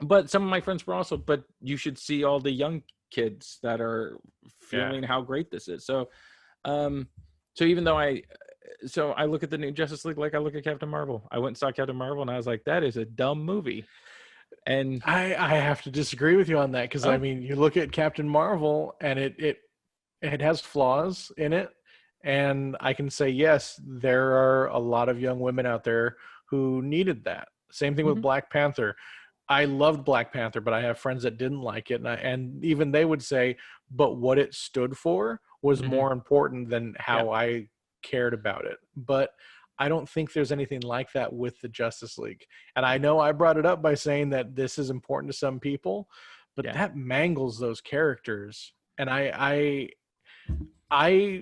But some of my friends were also, but you should see all the young kids that are feeling how great this is. So, so even though I look at the new Justice League like I look at Captain Marvel. I went and saw Captain Marvel and I was like, that is a dumb movie. And I have to disagree with you on that because I mean, you look at Captain Marvel and it has flaws in it, and I can say yes, there are a lot of young women out there who needed that. Same thing with Black Panther. I loved Black Panther, but I have friends that didn't like it, and even they would say, but what it stood for was more important than how I cared about it. But I don't think there's anything like that with the Justice League. And I know I brought it up by saying that this is important to some people, but that mangles those characters. And I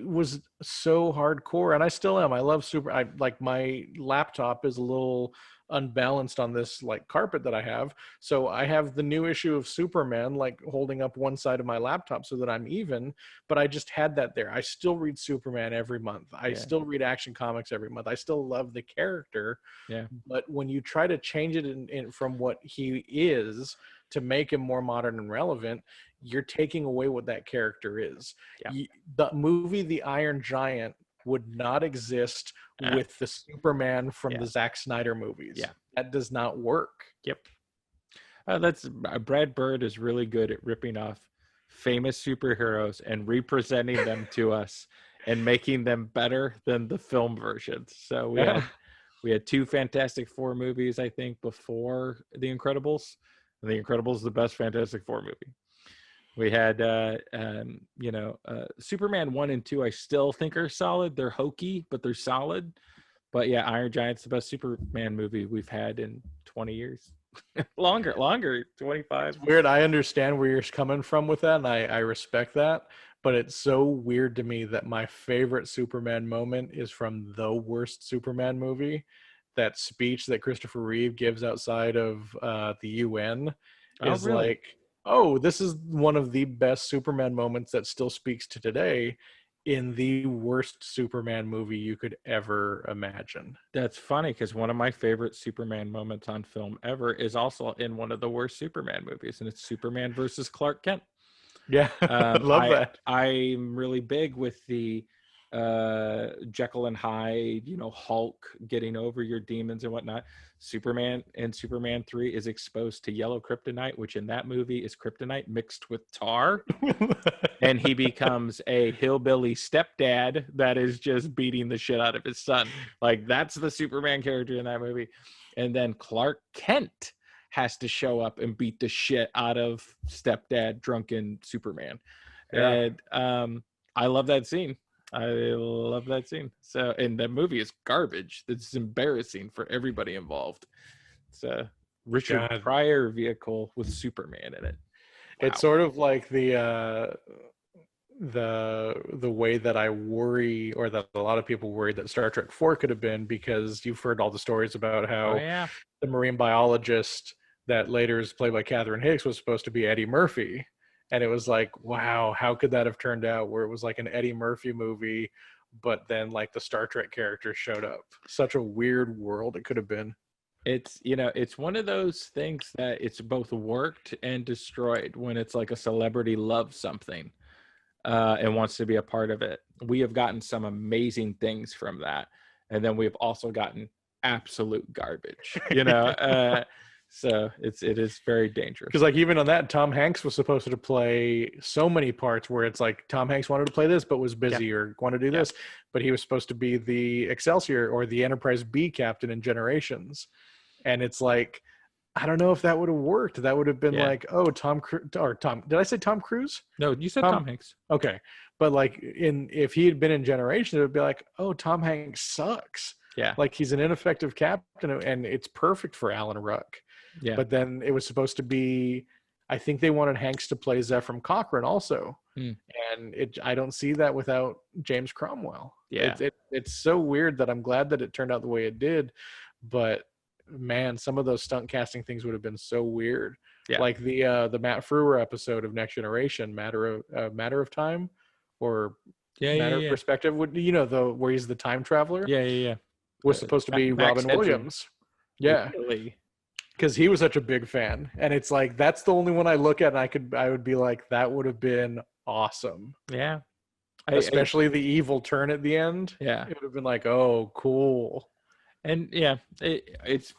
was so hardcore, and I still am. I love I like my laptop is a little unbalanced on this like carpet that I have. So I have the new issue of Superman like holding up one side of my laptop so that I'm even, but I just had that there. I still read Superman every month. I Yeah. still read Action Comics every month. I still love the character. Yeah. But when you try to change it from what he is to make him more modern and relevant, you're taking away what that character is. Yeah. The movie The Iron Giant would not exist with the Superman from Yeah. the Zack Snyder movies. Yeah. That does not work. Yep. That's Brad Bird is really good at ripping off famous superheroes and representing them to us and making them better than the film versions. So we had two Fantastic Four movies, I think, before The Incredibles. And The Incredibles is the best Fantastic Four movie. We had Superman 1 and 2 I still think are solid. They're hokey, but they're solid. But yeah, Iron Giant's the best Superman movie we've had in 20 years. longer, 25. It's weird. I understand where you're coming from with that, and I respect that. But it's so weird to me that my favorite Superman moment is from the worst Superman movie. That speech that Christopher Reeve gives outside of the UN is really? like, oh, this is one of the best Superman moments that still speaks to today in the worst Superman movie you could ever imagine. That's funny because one of my favorite Superman moments on film ever is also in one of the worst Superman movies, and it's Superman versus Clark Kent. Yeah, love that. I'm really big with the Jekyll and Hyde, Hulk getting over your demons and whatnot. Superman in Superman 3 is exposed to yellow kryptonite, which in that movie is kryptonite mixed with tar. And he becomes a hillbilly stepdad that is just beating the shit out of his son. Like, that's the Superman character in that movie. And then Clark Kent has to show up and beat the shit out of stepdad drunken Superman. Yeah. And I love that scene. I love that scene. So, and that movie is garbage. That's embarrassing for everybody involved. It's a Richard Pryor vehicle with Superman in it. Wow. It's sort of like the way that I worry, or that a lot of people worry, that Star Trek 4 could have been, because you've heard all the stories about how the marine biologist that later is played by Catherine Hicks was supposed to be Eddie Murphy. And it was like, wow, how could that have turned out, where it was like an Eddie Murphy movie, but then like the Star Trek characters showed up? Such a weird world it could have been. It's, it's one of those things that it's both worked and destroyed when it's like a celebrity loves something and wants to be a part of it. We have gotten some amazing things from that. And then we've also gotten absolute garbage, So it is very dangerous. Because like even on that, Tom Hanks was supposed to play so many parts where it's like Tom Hanks wanted to play this but was busy, or wanted to do this, but he was supposed to be the Excelsior or the Enterprise B captain in Generations. And it's like, I don't know if that would have worked. That would have been like, oh, Tom, did I say Tom Cruise? No, you said Tom Hanks. Okay. But like if he had been in Generations, it would be like, oh, Tom Hanks sucks. Yeah. Like he's an ineffective captain, and it's perfect for Alan Ruck. Yeah. But then it was supposed to be, I think they wanted Hanks to play Zefram Cochrane also. And I don't see that without James Cromwell. Yeah. It's so weird that I'm glad that it turned out the way it did. But man, some of those stunt casting things would have been so weird. Yeah. Like the Matt Frewer episode of Next Generation, Matter of Time, or Matter of Perspective. Where he's the time traveler. Yeah. Was supposed to be Robin Williams. Yeah. Really? Because he was such a big fan, and it's like that's the only one I look at, and I would be like, that would have been awesome. Yeah, especially the evil turn at the end. Yeah, it would have been like, oh, cool. And it's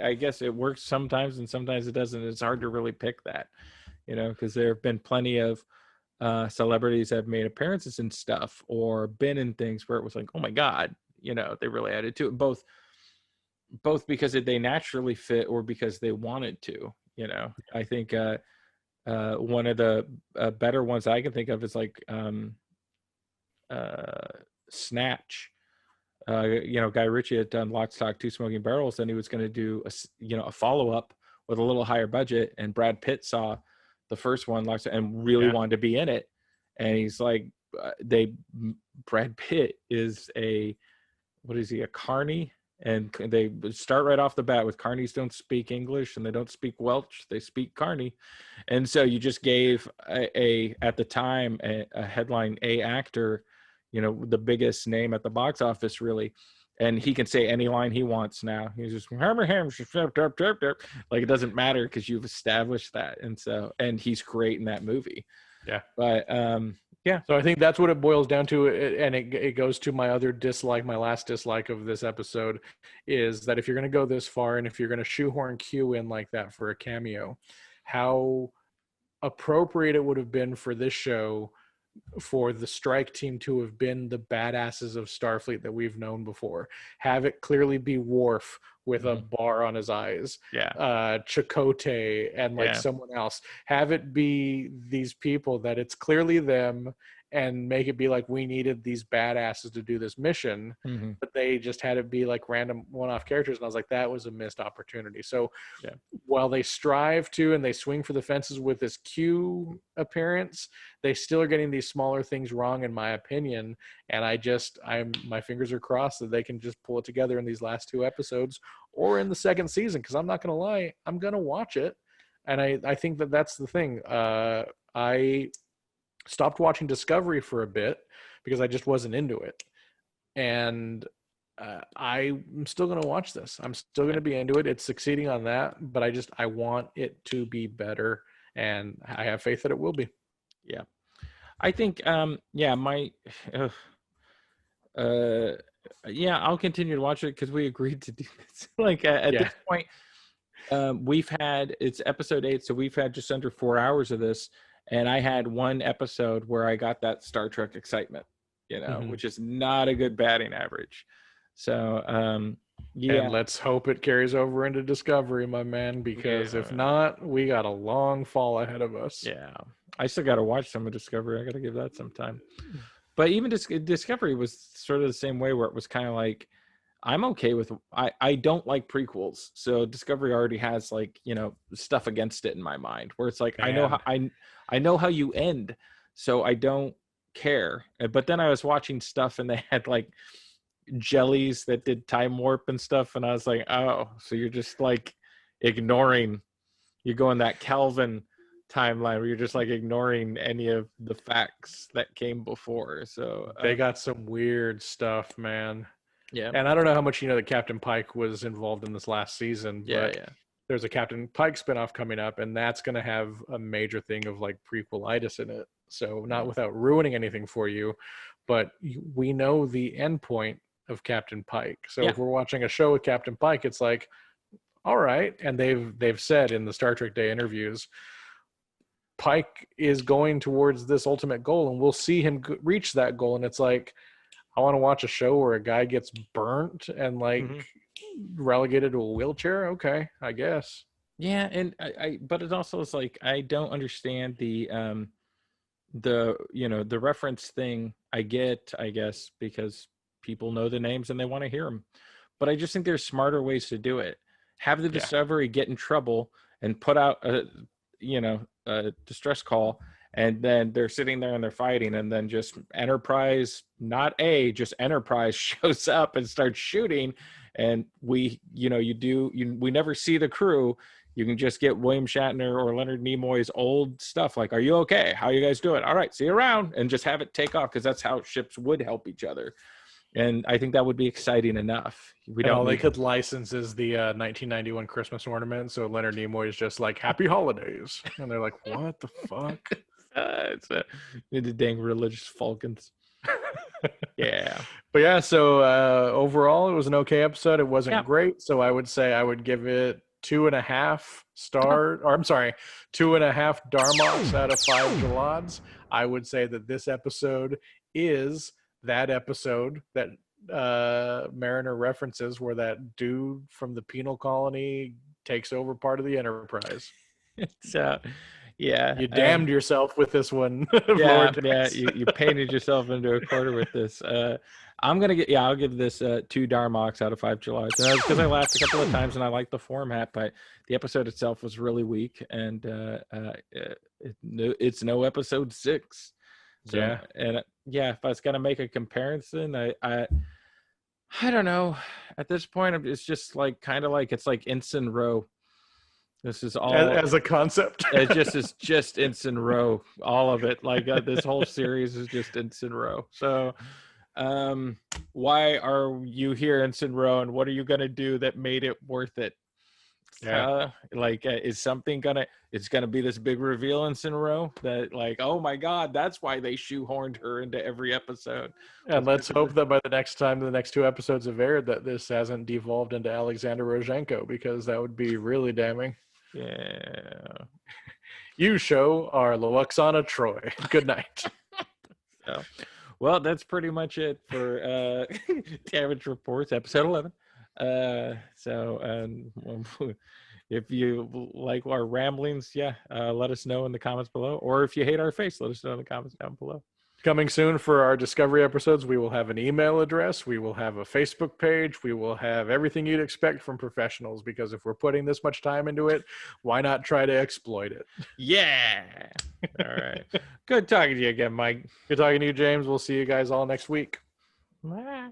I guess it works sometimes, and sometimes it doesn't. It's hard to really pick that, because there have been plenty of celebrities that have made appearances and stuff, or been in things where it was like, oh my god, they really added to it, both because they naturally fit or because they wanted to. I think one of the better ones I can think of is like Snatch. Guy Ritchie had done Lock, Stock, Two Smoking Barrels, and he was going to do a follow-up with a little higher budget, and Brad Pitt saw the first one, Lock, and really wanted to be in it, and he's like, Brad Pitt is a carny, and they start right off the bat with Carnies don't speak English and they don't speak Welsh, they speak Carney. And so you just gave a at the time a headline A actor, the biggest name at the box office, really, and he can say any line he wants now. He's just like, it doesn't matter because you've established that. And he's great in that movie. Yeah. But yeah. So I think that's what it boils down to. And it goes to my other dislike, my last dislike of this episode, is that if you're going to go this far and if you're going to shoehorn Q in like that for a cameo, how appropriate it would have been for this show for the strike team to have been the badasses of Starfleet that we've known before. Have it clearly be Worf with a bar on his eyes. Yeah. Chakotay and someone else. Have it be these people that it's clearly them, and make it be like, we needed these badasses to do this mission, but they just had it be like random one-off characters. And I was like, that was a missed opportunity. So while they strive to, and they swing for the fences with this Q appearance, they still are getting these smaller things wrong, in my opinion. And my fingers are crossed that they can just pull it together in these last 2 episodes or in the second season. Cause I'm not going to lie, I'm going to watch it. And I think that that's the thing. I stopped watching Discovery for a bit because I just wasn't into it. And I'm still going to watch this. I'm still going to be into it. It's succeeding on that, but I want it to be better, and I have faith that it will be. Yeah. I think, I'll continue to watch it because we agreed to do this. Like at this point, it's episode 8. So we've had just under 4 hours of this. And I had one episode where I got that Star Trek excitement, which is not a good batting average. So, And let's hope it carries over into Discovery, my man, because if not, we got a long fall ahead of us. Yeah. I still got to watch some of Discovery. I got to give that some time. But even Discovery was sort of the same way, where it was kind of like, I'm okay with, I don't like prequels. So Discovery already has stuff against it in my mind, where it's like, man. I know how you end, so I don't care. But then I was watching stuff and they had like jellies that did time warp and stuff. And I was like, oh, so you're just like ignoring, you're going that Kelvin timeline where you're just like ignoring any of the facts that came before. So they got some weird stuff, man. Yeah. And I don't know how much that Captain Pike was involved in this last season, but there's a Captain Pike spinoff coming up, and that's going to have a major thing of like prequelitis in it. So not without ruining anything for you, but we know the end point of Captain Pike. So if we're watching a show with Captain Pike, it's like, all right. And they've said in the Star Trek Day interviews, Pike is going towards this ultimate goal, and we'll see him reach that goal. And it's like, I want to watch a show where a guy gets burnt and relegated to a wheelchair. Okay, I guess. Yeah, and but it also is like, I don't understand the reference thing. I guess, because people know the names and they want to hear them. But I just think there's smarter ways to do it. Have the Discovery get in trouble and put out a distress call, and then they're sitting there and they're fighting, and then just Enterprise, just Enterprise shows up and starts shooting, and we never see the crew. You can just get William Shatner or Leonard Nimoy's old stuff, like, are you okay? How you guys doing? All right, see you around, and just have it take off, because that's how ships would help each other. And I think that would be exciting enough. They could license is the 1991 Christmas ornament, so Leonard Nimoy is just like, happy holidays, and they're like, what the fuck? It's the dang religious Falcons. Yeah. But so overall it was an okay episode. It wasn't great, so I would say I would give it 2.5 Darmoks out of 5 Jalads. I would say that this episode is that episode that Mariner references, where that dude from the penal colony takes over part of the Enterprise. You damned yourself with this one. You painted yourself into a corner with this. I'll give this 2 Darmoks out of 5 Julys. And that's because I laughed a couple of times and I liked the format, but the episode itself was really weak, and it's no episode 6. So, if I was gonna make a comparison, I don't know. At this point, it's just like kind of like it's like Ensign Row. This is all As a concept. it just is just Ensign Row. All of it, like this whole series is just Ensign Row. So, why are you here, Ensign Row, and what are you gonna do that made it worth it? Yeah. Is something gonna? It's gonna be this big reveal in Row that, like, oh my God, that's why they shoehorned her into every episode. And let's hope that by the next time the next 2 episodes have aired, that this hasn't devolved into Alexander Rozhenko, because that would be really damning. Yeah. You show are Luoxana Troy. Good night. So, well, that's pretty much it for Damage Reports, episode 11. If you like our ramblings, let us know in the comments below. Or if you hate our face, let us know in the comments down below. Coming soon for our Discovery episodes, we will have an email address. We will have a Facebook page. We will have everything you'd expect from professionals, because if we're putting this much time into it, why not try to exploit it? Yeah. All right. Good talking to you again, Mike. Good talking to you, James. We'll see you guys all next week. Bye.